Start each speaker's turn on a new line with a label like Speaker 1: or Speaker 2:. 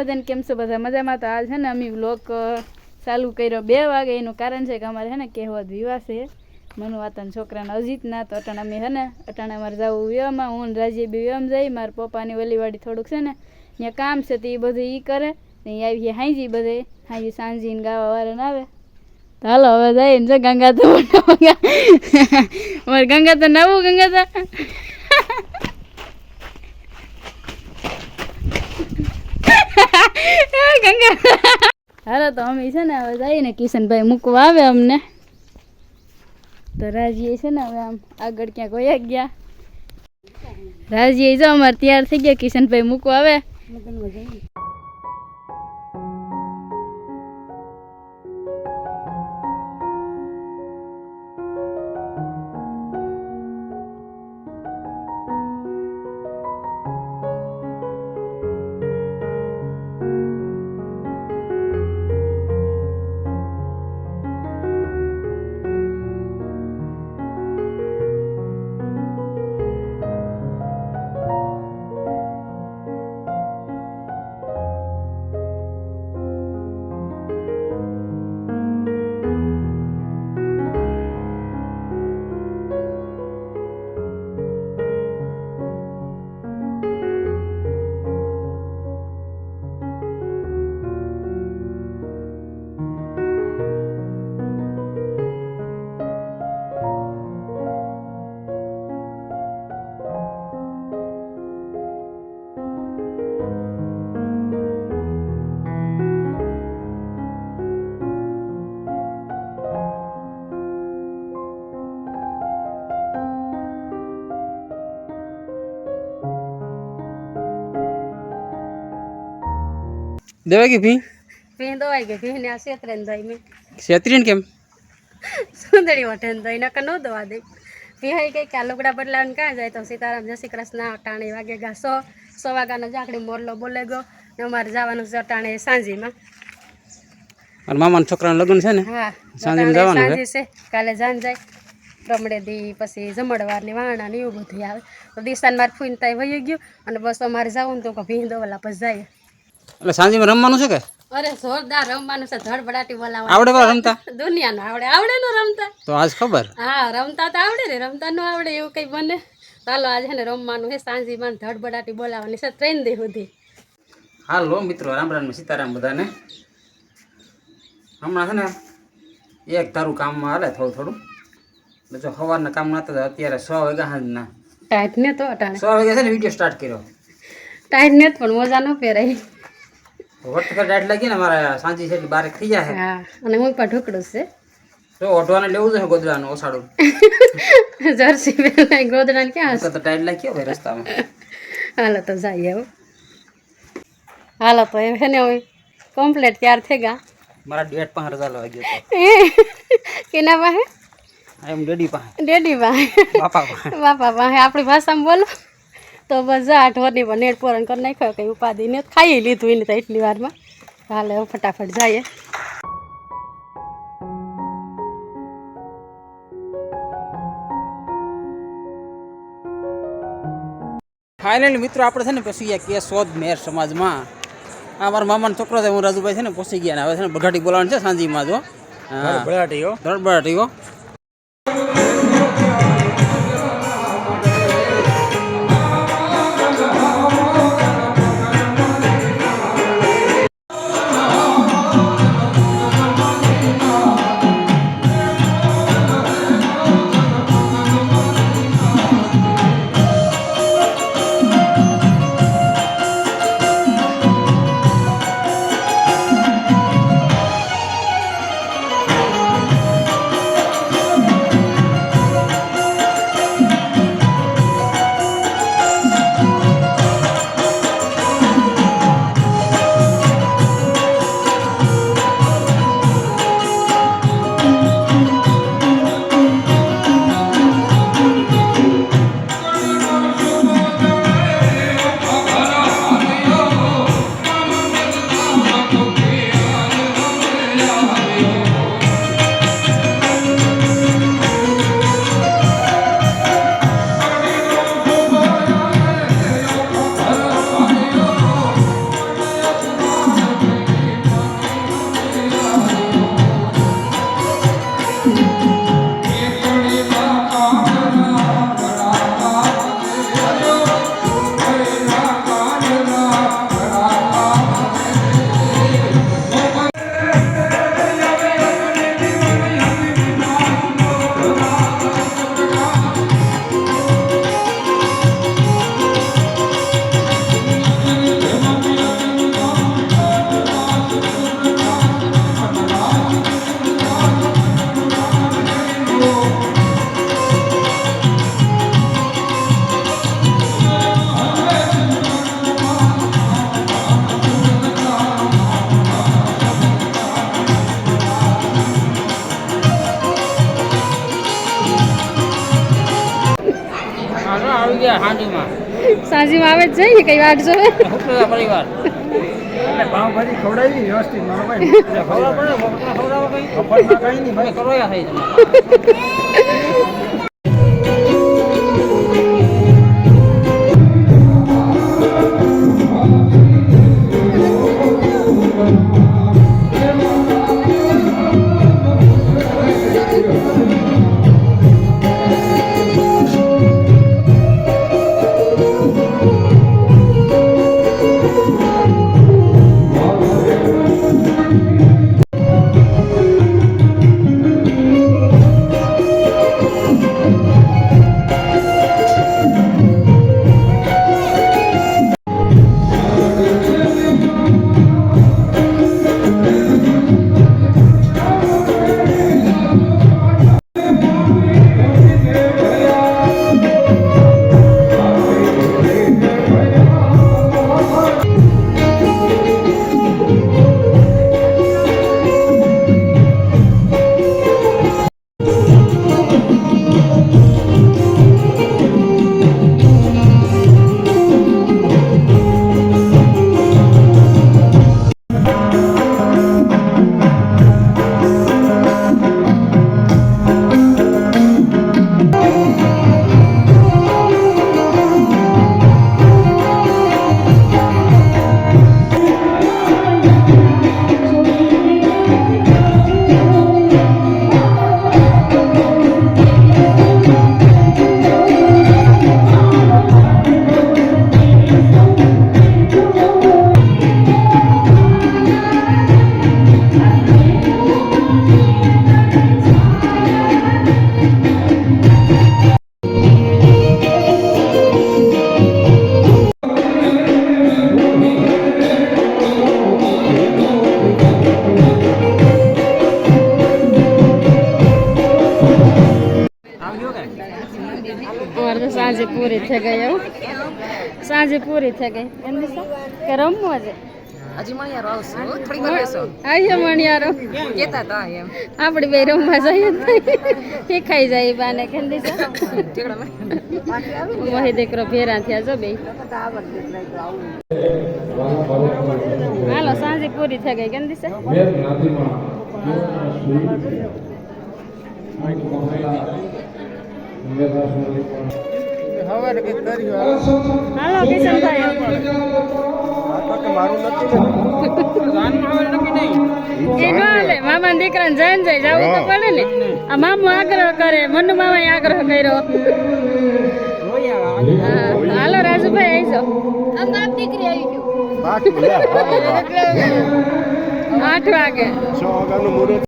Speaker 1: બધાને કેમ છો બધા મજામાં? તો આજ છે ને અમે વ્લોગ ચાલુ કર્યો 2 વાગે. એનું કારણ છે કે અમારે છે ને કહેવત વિવાહ છે મનુવાતાના છોકરાના અજીતના. તો અટાણે અમે છે ને અટાણે અમારે જવું વિવાહમાં. હું ને રાજીએ બે વિવાહમાં જઈ. મારા પપ્પાની ઓલીવાડી થોડુંક છે ને ત્યાં કામ છે તો એ બધું એ કરે. અહીં આવીએ હાંજી બધે હાંજી સાંજીને ગાવા વાળાને આવે. તો હાલો હવે જઈએ ને જો ગંગા તો અમારે ગંગા તો નવું ગંગા તો ગંગા. હાલો તો અમે છે ને હવે જઈએ ને કિશનભાઈ મૂકવા આવે અમને. તો રાજીએ છે ને હવે આમ આગળ ક્યાંક વયા ગયા. રાજીએ જો અમારે તૈયાર થઈ ગયા. કિશનભાઈ મૂકવા આવે.
Speaker 2: देवा की भी
Speaker 3: पी दवाई के पी ने क्षेत्र दई में
Speaker 2: क्षेत्रीन केम
Speaker 3: सुंदरी वठन दई न कनो दवा दे पी है के क्या लोकड़ा बदलावन का जाए तो सीताराम जय श्री कृष्ण अटाणे वागे गा 100 वागा जाकड़ी मोरलो बोले गो ने मार जावानुं છે અટાણે સાંજીમાં.
Speaker 2: और मामा छोकरा लग्न है ने
Speaker 3: હા
Speaker 2: સાંજે જવાનું
Speaker 3: સાંજી છે કાલે જાન જાય પ્રમડે દી પછી જમડવાર ની વાણા ને એવું બધું આવે. તો દિશાન માર ફૂઈન તાય વહી ગયું અને બસ અમારે જાવું તો કે ભીંદોવાલા પછી જાય.
Speaker 2: એટલે સાંજે રમવાનું છે કે?
Speaker 3: અરે જોરદાર રમવાનું છે. ધડબડાટી બોલાવવાનું
Speaker 2: આવડે બા રમતા?
Speaker 3: દુનિયાનું આવડે. આવડે નો રમતા?
Speaker 2: તો આજ ખબર.
Speaker 3: હા રમતા તો આવડે ને. રમતા ન આવડે એવું કઈ બને? ચાલો આજે છે ને રમવાનું છે. સાંજી માં ધડબડાટી બોલાવવાની છે 3 દી સુધી.
Speaker 2: હાલો મિત્રો, રામ રામ સીતારામ બધાને. હમણાં છે ને એક તારું કામમાં હાલે થોડું એટલે જો સવારના કામ નતા અત્યારે 6 વાગ્યા હાંજના.
Speaker 3: ટાઈટ ને તો અટાણે
Speaker 2: 6 વાગ્યા છે ને વિડીયો સ્ટાર્ટ કર્યો.
Speaker 3: ટાઈટ ને પણ મજા ન પહેરાય.
Speaker 2: વટકા ડાટ લાગી ને મારા સાંજી છે બારે થઈ જાય.
Speaker 3: હા અને હું પણ ઢોકળું છે
Speaker 2: તો ઓઢવાને લેવું છે ગોદડાનું ઓસાડું.
Speaker 3: જર્સી પહેરાય ગોદડાને ક્યાં
Speaker 2: તો ટાઈટ લાગ્યો ભાઈ રસ્તામાં.
Speaker 3: હાલો તો જઈએ હવે. હાલો તો એ છે ને હવે કમ્પ્લીટ તૈયાર થઈ ગયા.
Speaker 2: મારા ડેટ 5000 વાગ્યો તો
Speaker 3: કેના પાસે?
Speaker 2: એમ ડેડી પાસે.
Speaker 3: ડેડી પાસે?
Speaker 2: બાપા પાસે.
Speaker 3: બાપા પાસે. આપણી ભાષામાં બોલો તો બસ આ ઢોરની પર નેટ પોરણ કરી નાખ્યો. કંઈ ઉપાધિ ને ખાઈ લીધું એને તો એટલી વારમાં. હાલે હવે ફટાફટ જઈએ.
Speaker 2: ફાઇનલી મિત્રો આપણે છે ને પછી ગયા કેશોદ મેર સમાજમાં. આ મારા મામાનો છોકરો છે, હું રાજુભાઈ છે ને પહોંચી ગયા ને હવે છે ને બગાટી બોલાવાનું છે સાંજીમાં. જો ધડબડાટીઓ
Speaker 3: સાંજીમાં આવે જ જઈએ કઈ વાટ જોવે
Speaker 2: ઉપલા પરિવાર
Speaker 4: પાવભાજી ખવડાવી વ્યવસ્થિત મારો ભાઈ
Speaker 2: ખવડાવો કઈ
Speaker 4: કઈ નહીં ભાઈ
Speaker 2: કરોયા થઈ તમારે
Speaker 3: અમારે તો સાંજે પૂરી થઈ ગઈ એવું સાંજે પૂરી થઈ ગઈ એમ કે રમવા છે
Speaker 5: હજી મણિયારો આવશે હો, થોડી વાર બેસો
Speaker 3: આવીએ મણિયારો
Speaker 5: કેતા હતા એમ
Speaker 3: આપણે બે રમવા જઈએ એ ખાઈ જાય એ બાને કેમ દીધા
Speaker 5: ઠેકડા
Speaker 3: મહી દીકરો ભેરા થયા જો બે હાલો સાંજે પૂરી થઈ ગઈ કેમ દીસે
Speaker 4: હવે કઈ કર્યું
Speaker 3: હાલો કિશનભાઈ
Speaker 4: મારું નથી
Speaker 3: એ ન હાલે મામા દીકરાને જઈને જાય જવું તો પડે ને આ મામો આગ્રહ કરે મનુ મામાએ આગ્રહ કર્યો હા, હાલો રાજુભાઈ આવી જાઓ 8 વાગે
Speaker 4: 6 વાગ્યાનું મુહૂર્ત